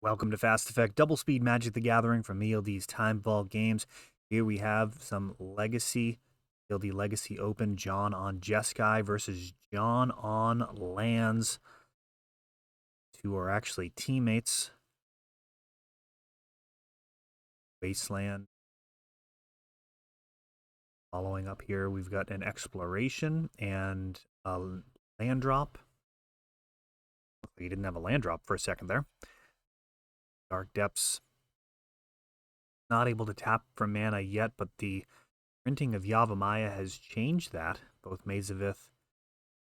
Welcome to Fast Effect Double Speed Magic the Gathering from ELD's Time Vault Games. Here we have some Legacy, ELD Legacy Open, John on Jeskai versus John on Lands. Two are actually teammates. Wasteland. Following up here, we've got an Exploration and a land drop. Looks like he didn't have a land drop for a second there. Dark Depths. Not able to tap for mana yet, but the printing of Yavimaya has changed that. Both Maze of Ith,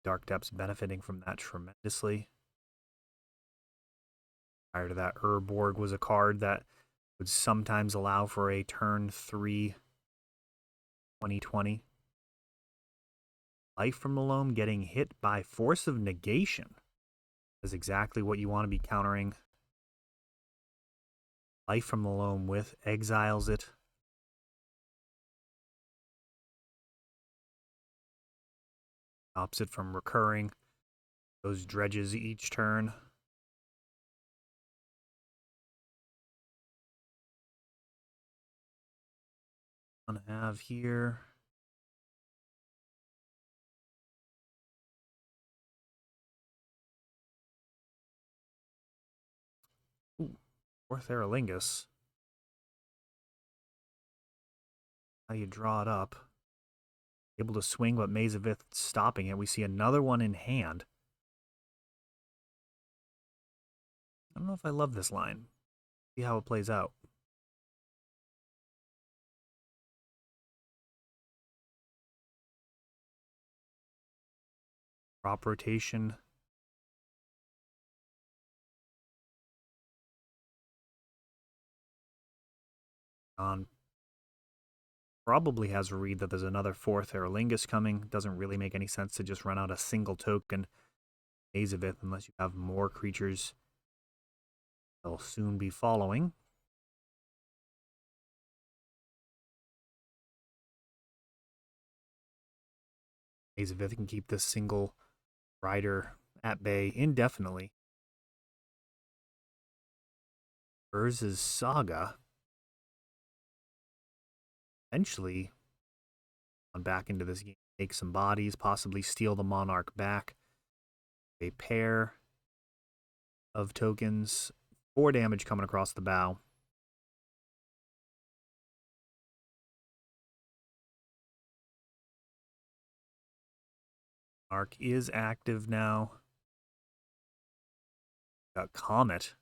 Dark Depths benefiting from that tremendously. Prior to that, Urborg was a card that would sometimes allow for a turn 3 2020. Life from the Loam getting hit by Force of Negation is exactly what you want to be countering. Life from the Loam with exiles it. Stops it from recurring. Those dredges each turn. I'm going to have here. Ooh, fourth Aerolingus. How you draw it up. Able to swing, but Maze of Ith stopping it. We see another one in hand. I don't know if I love this line. See how it plays out. Crop rotation. On probably has a read that there's another fourth Aerolingus coming. Doesn't really make any sense to just run out a single token Maze of Ith unless you have more creatures they'll soon be following. Maze of Ith can keep this single rider at bay indefinitely. Urza's Saga. Eventually, on back into this game, take some bodies, possibly steal the Monarch back. A pair of tokens, 4 damage coming across the bow. Monarch is active now. Got Comet.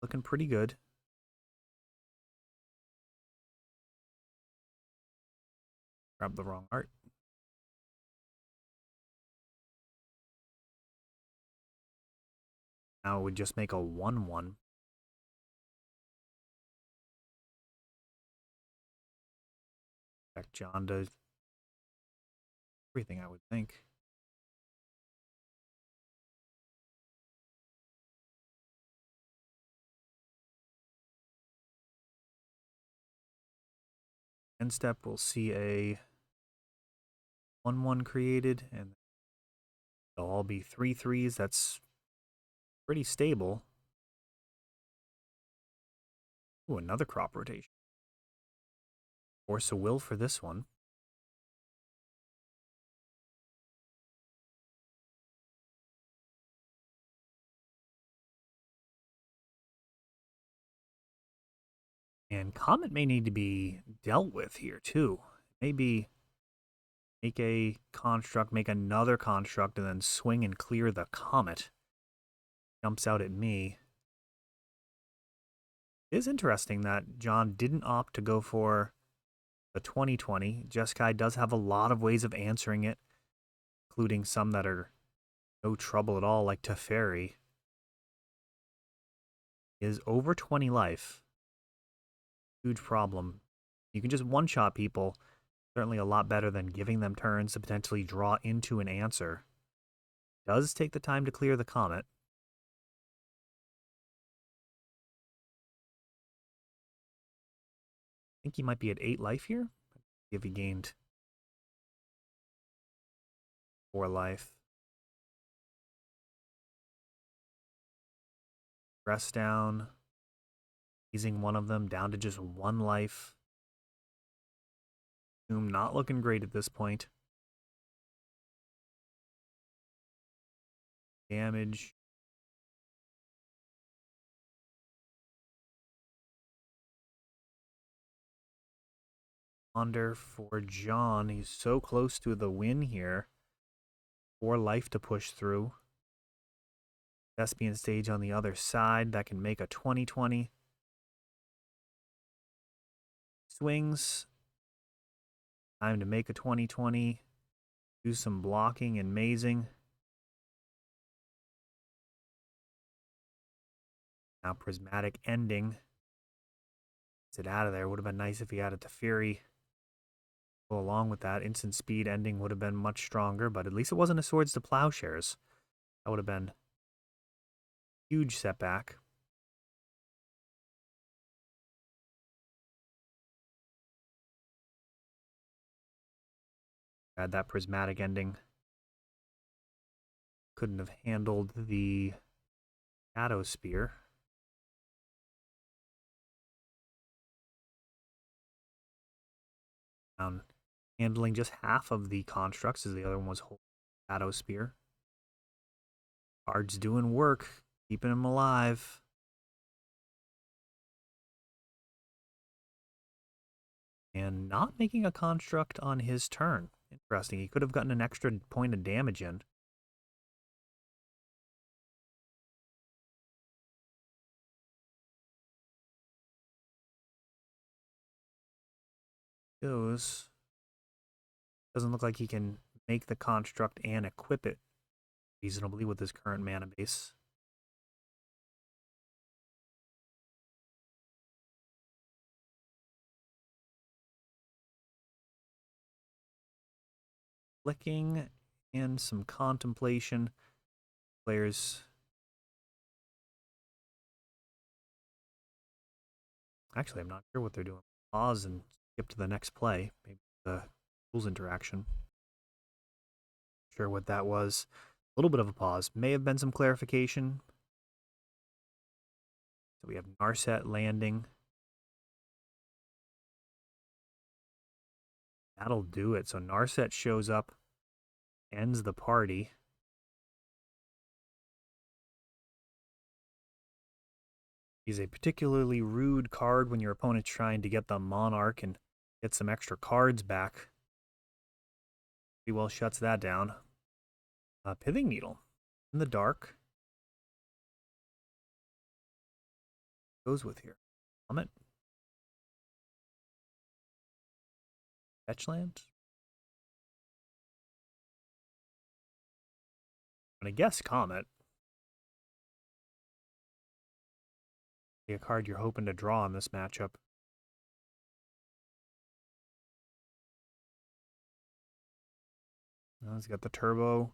Looking pretty good. Grab the wrong art. Now it would just make a 1/1. Expect John to everything, I would think. End step, we'll see a 1/1 created, and they'll all be 3/3s. That's pretty stable. Ooh, another crop rotation. Force a will for this one. And Comet may need to be dealt with here, too. Maybe make a construct, make another construct, and then swing and clear the Comet. Jumps out at me. It is interesting that John didn't opt to go for the 2020. Jeskai does have a lot of ways of answering it, including some that are no trouble at all, like Teferi. Is over 20 life. Huge problem. You can just one-shot people. Certainly a lot better than giving them turns to potentially draw into an answer. Does take the time to clear the Comet. I think he might be at 8 life here. If he gained 4 life. Press down. Easing one of them down to just 1 life. Tomb not looking great at this point. Damage. Ponder for John. He's so close to the win here. 4 life to push through. Thespian stage on the other side. That can make a 20-20. Swings. Time to make a 20-20. Do some blocking and mazing. Now Prismatic ending. Gets it out of there. Would have been nice if he had it to Fury. Go along with that. Instant speed ending would have been much stronger, but at least it wasn't a Swords to Plowshares. That would have been a huge setback. Had that Prismatic ending. Couldn't have handled the Shadow Spear. Handling just half of the constructs as the other one was holding Shadow Spear. Cards doing work, keeping him alive. And not making a construct on his turn. Interesting. He could have gotten an extra point of damage in. Doesn't look like he can make the construct and equip it reasonably with his current mana base. Flicking and some contemplation. Players. Actually, I'm not sure what they're doing. Pause and skip to the next play. Maybe the rules interaction. Sure what that was. A little bit of a pause. May have been some clarification. So we have Narset landing. That'll do it. So Narset shows up, ends the party. He's a particularly rude card when your opponent's trying to get the Monarch and get some extra cards back. Pretty well shuts that down. Pithing Needle in the dark. Goes with here. Comet. Fetchland. I'm going to guess Comet. A card you're hoping to draw in this matchup. He's got the turbo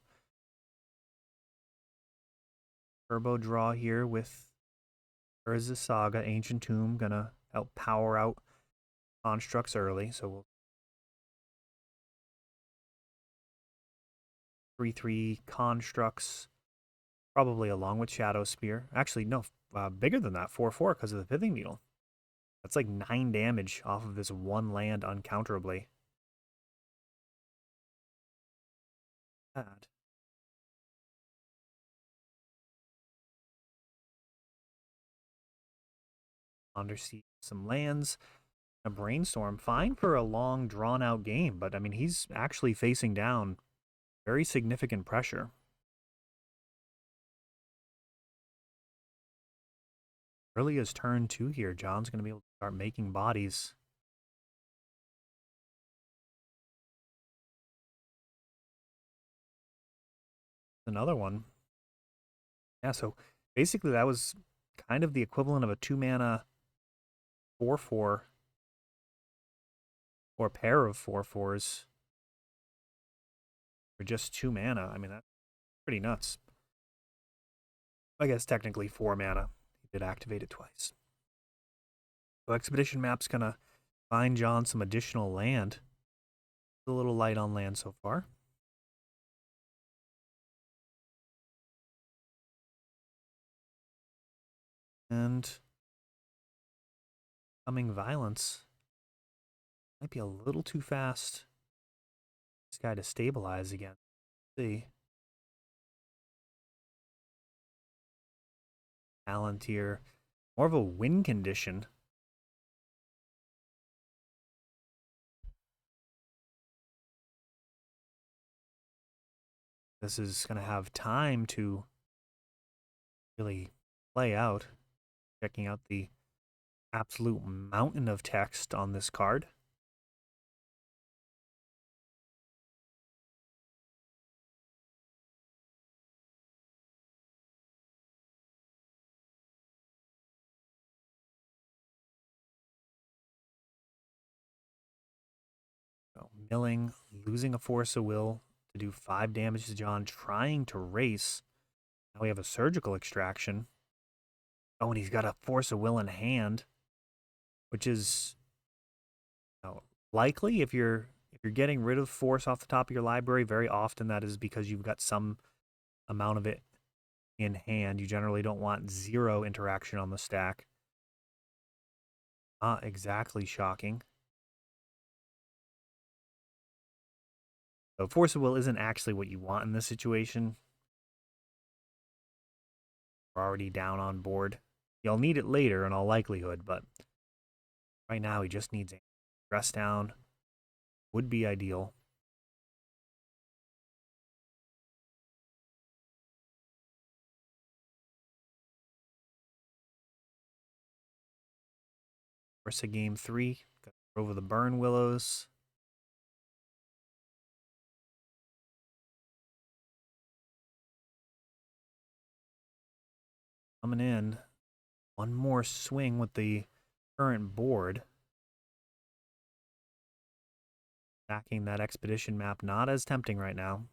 draw here with Urza's Saga, Ancient Tomb, gonna help power out constructs early, so we'll 3/3 constructs, probably along with Shadow Spear. Actually, no, bigger than that, 4/4 because of the Pithing Needle. That's like 9 damage off of this 1 land uncounterably. Bad. Undersea some lands. A Brainstorm, fine for a long, drawn-out game, but I mean, he's actually facing down very significant pressure. Early as turn 2 here, John's going to be able to start making bodies. Another one. Yeah, so basically that was kind of the equivalent of a 2-mana 4/4 or pair of 4/4s for just 2 mana. I mean, that's pretty nuts. I guess technically 4 mana. He did activate it twice. So Expedition Map's going to find John some additional land. A little light on land so far. And coming violence might be a little too fast. This guy to stabilize again. Let's see. Palantir. More of a win condition. This is going to have time to really play out. Checking out the absolute mountain of text on this card. So milling, losing a force of will to do 5 damage to John, trying to race. Now we have a surgical extraction. Oh, and he's got a force of will in hand, which is likely if you're getting rid of force off the top of your library. Very often that is because you've got some amount of it in hand. You generally don't want 0 interaction on the stack. Not exactly shocking. So force of will isn't actually what you want in this situation. We're already down on board. You'll need it later in all likelihood, but right now he just needs a stress down. Would be ideal. Course of game 3. Over the Burn Willows. Coming in. One more swing with the current board. Stacking that expedition map, not as tempting right now.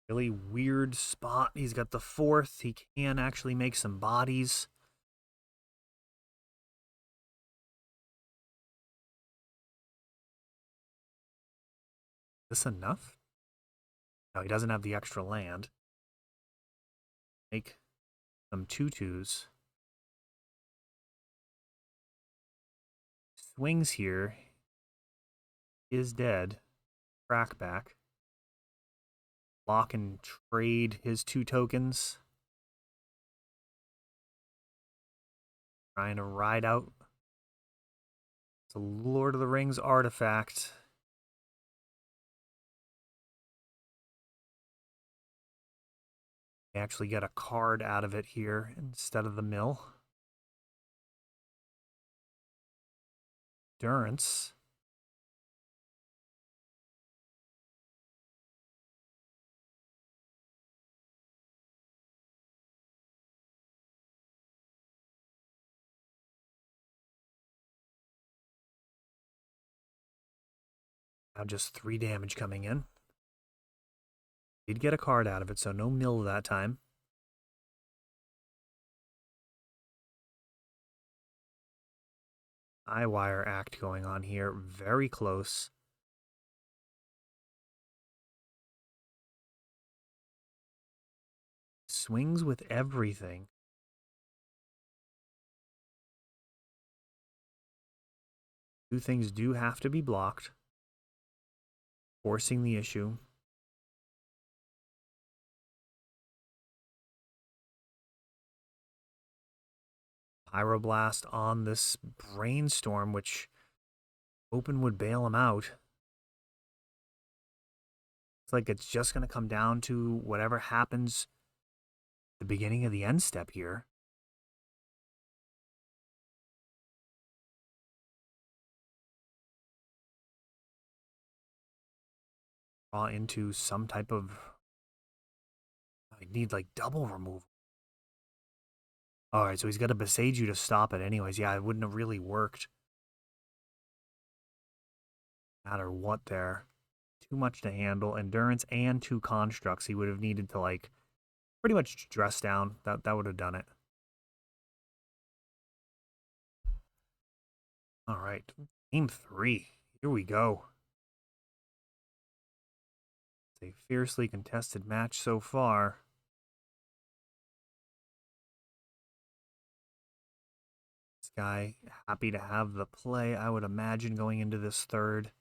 Really weird spot. He's got the 4th. He can actually make some bodies. Is this enough? No, he doesn't have the extra land. Make some 2/2s. Swings here. Is dead. Crackback. Lock and trade his 2 tokens. Trying to ride out the Lord of the Rings artifact. We actually get a card out of it here instead of the mill. Endurance. Now just 3 damage coming in. Did get a card out of it, so no mill that time. Eyewire act going on here. Very close. Swings with everything. Two things do have to be blocked. Forcing the issue. Pyroblast on this Brainstorm, which Open would bail him out. It's like it's just going to come down to whatever happens at the beginning of the end step here. Draw into some type of... I need like double removal. Alright, so he's got to Besage you to stop it anyways. Yeah, it wouldn't have really worked. No matter what there. Too much to handle. Endurance and 2 constructs. He would have needed to like pretty much dress down. That would have done it. Alright. Game 3. Here we go. A fiercely contested match so far. This guy happy to have the play, I would imagine, going into this third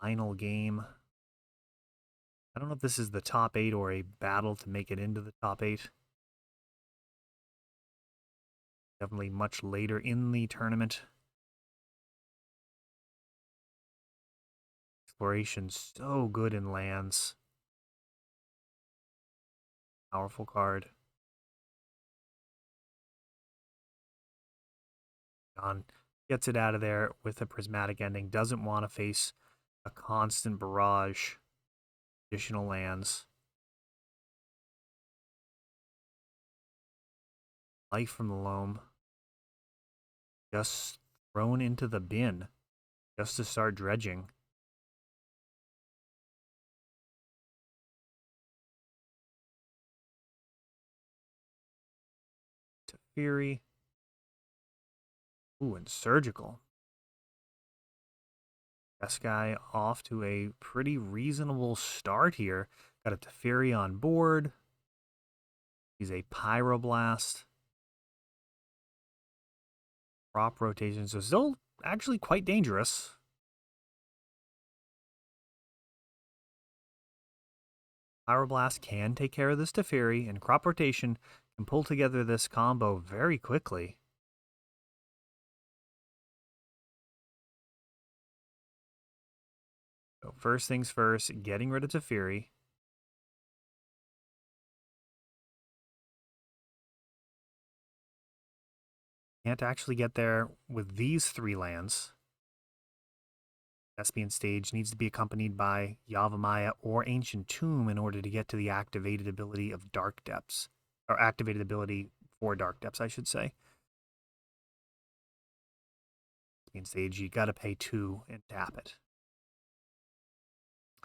final game. I don't know if this is the top 8 or a battle to make it into the top 8. Definitely much later in the tournament. Exploration so good in lands. Powerful card. John gets it out of there with a prismatic ending. Doesn't want to face a constant barrage. Additional lands. Life from the loam. Just thrown into the bin. Just to start dredging. Fury. Ooh, and Surgical. Jeskai off to a pretty reasonable start here. Got a Teferi on board. He's a Pyroblast. Crop rotation, so still actually quite dangerous. Pyroblast can take care of this Teferi, and crop rotation can pull together this combo very quickly. So first things first, getting rid of Teferi. Can't actually get there with these 3 lands. Thespian Stage needs to be accompanied by Yavimaya or Ancient Tomb in order to get to the activated ability of Dark Depths. Or activated ability for Dark Depths, I should say. Thespian Stage, you gotta pay 2 and tap it.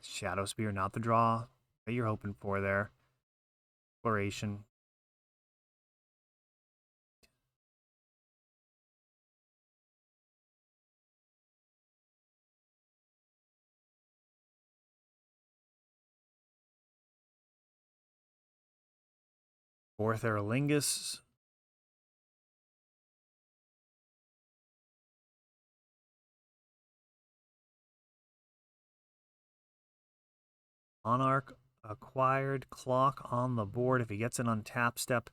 Shadow Spear, not the draw that you're hoping for there. Exploration. Fourth Aerlingus. Monarch acquired. Clock on the board. If he gets an untap step,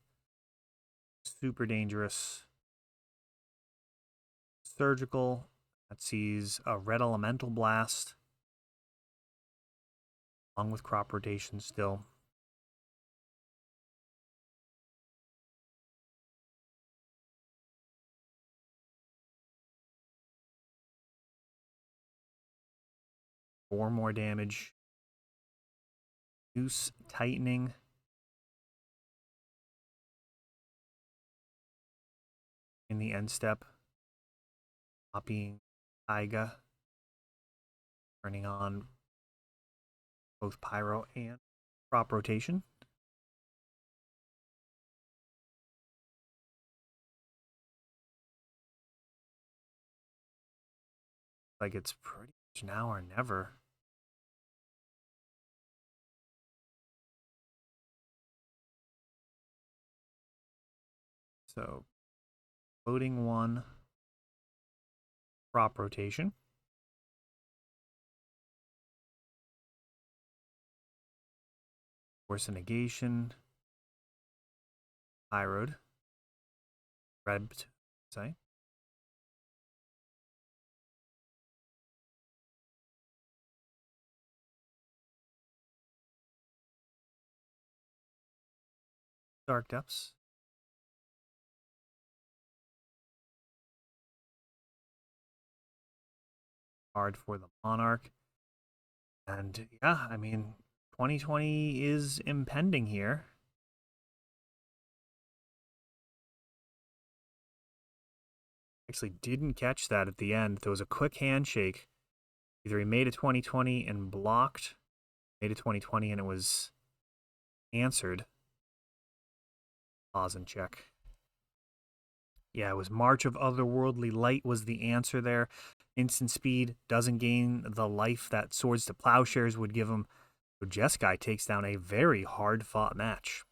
super dangerous. Surgical. That sees a red elemental blast. Along with crop rotation still. Four more damage. Noose tightening. In the end step. Copying Taiga. Turning on both Pyro and crop rotation. Like it's pretty much now or never. So, loading 1, crop rotation. Force a negation. Pyroed. Red, say. Dark Depths. Hard for the Monarch. And yeah, I mean, 2020 is impending here. Actually didn't catch that at the end. There was a quick handshake. Either he made a 2020 and blocked, made a 2020 and it was answered. Pause and check. Yeah, it was March of Otherworldly Light was the answer there. Instant speed doesn't gain the life that Swords to Plowshares would give him. So Jeskai takes down a very hard-fought match.